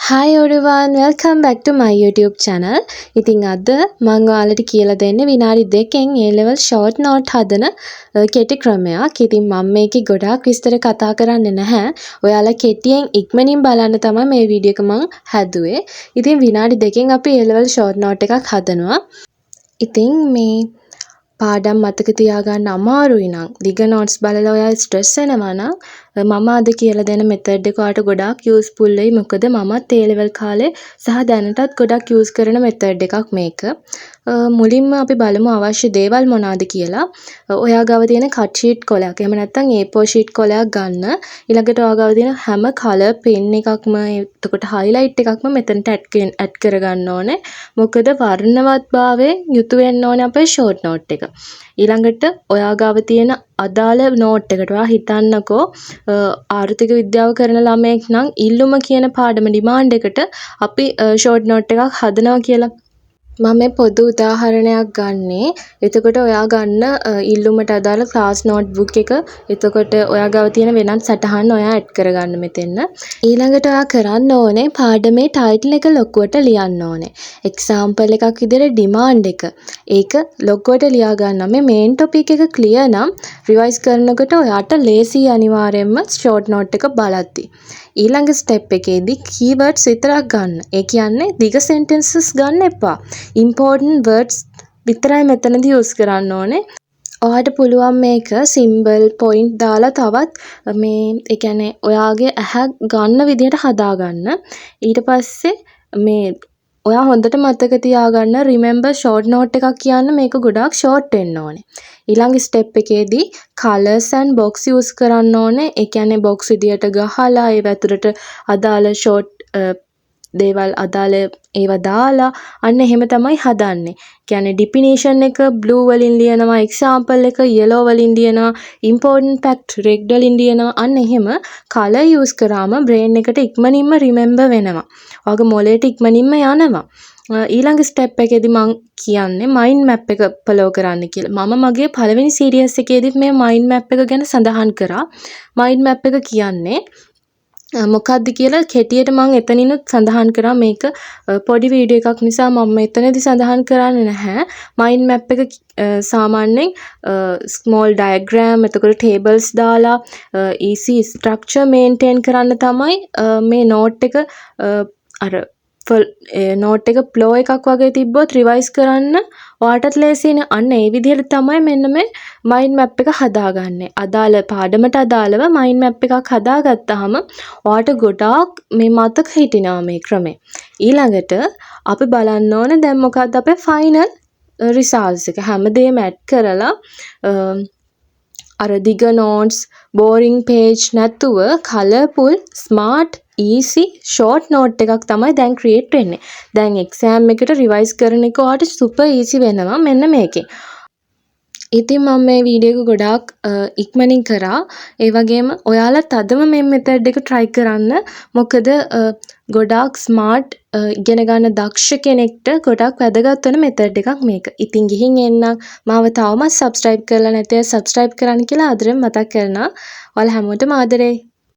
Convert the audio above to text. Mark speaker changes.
Speaker 1: Hi everyone, welcome back to my YouTube channel. ඉතින් අද මම ඔයාලට කියලා දෙන්නේ විනාඩි 2කින් A level short note හදන කෙටි ක්‍රමයක්. ඉතින් මම මේකේ ගොඩාක් විස්තර කතා කරන්නේ නැහැ. ඔයාලා කෙටියෙන් ඉක්මනින් බලන්න තමයි මේ වීඩියෝ එක මම හැදුවේ. ඉතින් විනාඩි 2කින් අපි A level short note එකක් හදනවා. ඉතින් මේ පාඩම් මතක තියාගන්න අමාරුයි නම් දිග notes බලලා ඔයා ස්ට්‍රෙස් වෙනවා නම් මම අද කියලා දෙන මෙතඩ් එක ඔයාලට ගොඩාක් යූස්ෆුල් වෙයි. මොකද මමත් A level කාලේ සහ දැනටත් ගොඩක් යූස් කරන මෙතඩ් එකක් මේක. මුලින්ම අපි බලමු අවශ්‍ය දේවල් මොනවාද කියලා. ඔයා ගාව තියෙන කට් ෂීට් කොලයක්. එහෙම නැත්නම් A4 ෂීට් කොලයක් ගන්න. ඊළඟට ඔයා ගාව තියෙන හැම කලර් පෙන් එකක්ම එතකොට highlight එකක්ම මෙතනට ඇඩ් කරගන්න ඕනේ. මොකද වර්ණවත්භාවයෙන් යුතු වෙන්න ඕනේ අපේ short note එක. ඊළඟට ඔයා ගාව තියෙන අදාළ note එකට ඔයා හිතන්නකෝ ආර්ථික විද්‍යාව කරන ළමයෙක් නම් ඉල්ලුම කියන පාඩම demand එකට අපි short note එකක් හදනවා කියලා. මම මේ පොදු උදාහරණයක් ගන්නේ. එතකොට ඔයා ගන්න ඉල්ලුමට අදාළ ක්ලාස් නෝට්බුක් එක. එතකොට ඔයා ගාව තියෙන වෙනත් සටහන් ඔයා ඇඩ් කරගන්න මෙතෙන්න. ඊළඟට ඔයා කරන්න ඕනේ පාඩමේ ටයිටල් එක ලොකුවට ලියන්න ඕනේ. එක්සැම්පල් එකක් විදිහට ඩිමාන්ඩ් එක. ඒක ලොකුවට ලියා ගන්න. මේ මේන් ටොපික් එක ක්ලියර් නම් රිවයිස් කරනකොට ඔයාට ලේසි අනිවාර්යයෙන්ම ෂෝට් නෝට් එක බලද්දි. ඊළඟ ස්ටෙප් එකේදී කීවර්ඩ්ස් විතරක් ගන්න. ඒ කියන්නේ දිග සෙන්ටෙන්සස් ගන්න එපා. important words විතරයි මෙතනදී යූස් කරන්න ඕනේ. ඔයාට පුළුවන් මේක සිම්බල් පොයින්ට් දාලා තවත් මේ ඒ කියන්නේ ඔයාගේ ඇහැ ගන්න විදිහට හදාගන්න. ඊට පස්සේ මේ ඔයා හොඳට මතක තියාගන්න remember short note එකක් කියන්න මේක ගොඩාක් short වෙන්න ඕනේ. ඊළඟ ස්ටෙප් එකේදී colors and box use කරන්න ඕනේ. ඒ කියන්නේ box විදියට ගහලා ඒ වතුරට අදාළ short දේවල් අදාළ ඒවා දාලා අන්න එහෙම තමයි හදන්නේ. කියන්නේ definition එක blue වලින් ලියනවා, example එක yellow වලින් ලියනවා, important fact red වලින් ලියනවා. අන්න එහෙම color use කරාම brain එකට ඉක්මනින්ම remember වෙනවා. ඔයාගේ මොළයට ඉක්මනින්ම යනවා. ඊළඟ ස්ටෙප් එකේදී මම කියන්නේ mind map එක follow කරන්න කියලා. මම මගේ පළවෙනි series එකේදීත් මේ mind map එක ගැන සඳහන් කරා. mind map එක කියන්නේ මොකක්ද කියලා කෙටියට මම එතනිනුත් සඳහන් කරා. මේක පොඩි වීඩියෝ එකක් නිසා මම එතනදී සඳහන් කරන්නේ නැහැ. mind map එක සාමාන්‍යයෙන් small diagram එතකොට tables දාලා easy structure maintain කරන්න තමයි මේ note එක අර note එක flow එකක් වගේ තිබ්බොත් revise කරන්න ඔයාටත් ලේසියිනේ. අන්න ඒ විදිහට තමයි මෙන්න මේ mind map එක හදාගන්නේ. අදාළ පාඩමට අදාළව mind map එකක් හදාගත්තාම ඔයාට ගොඩාක් මේ මතක හිටිනවා මේ ක්‍රමය. ඊළඟට අපි බලන්න ඕනේ දැන් මොකක්ද අපේ final results එක. හැමදේම ඇඩ් කරලා අර දිග notes, boring page නැතුව colourful, smart, easy short note එකක් තමයි දැන් create වෙන්නේ. දැන් exam එකට revise කරන එක ඔයාට super easy වෙනවා මෙන්න මේකෙන්. ඉතින් මම මේ වීඩියෝ එක ගොඩාක් ඉක්මනින් කරා. ඒ වගේම ඔයාලත් අදම මේ මෙතඩ් එක try කරන්න. මොකද ගොඩාක් smart ඉගෙන ගන්න දක්ෂ කෙනෙක්ට ගොඩාක් වැදගත් වෙන මෙතඩ් එකක් මේක. ඉතින් ගිහින් එන්නම්. මාව තවමත් subscribe කරලා නැත්නම් subscribe කරන්න කියලා ආදරෙන් මතක් කරනවා. ඔයාලා හැමෝටම ආදරේ.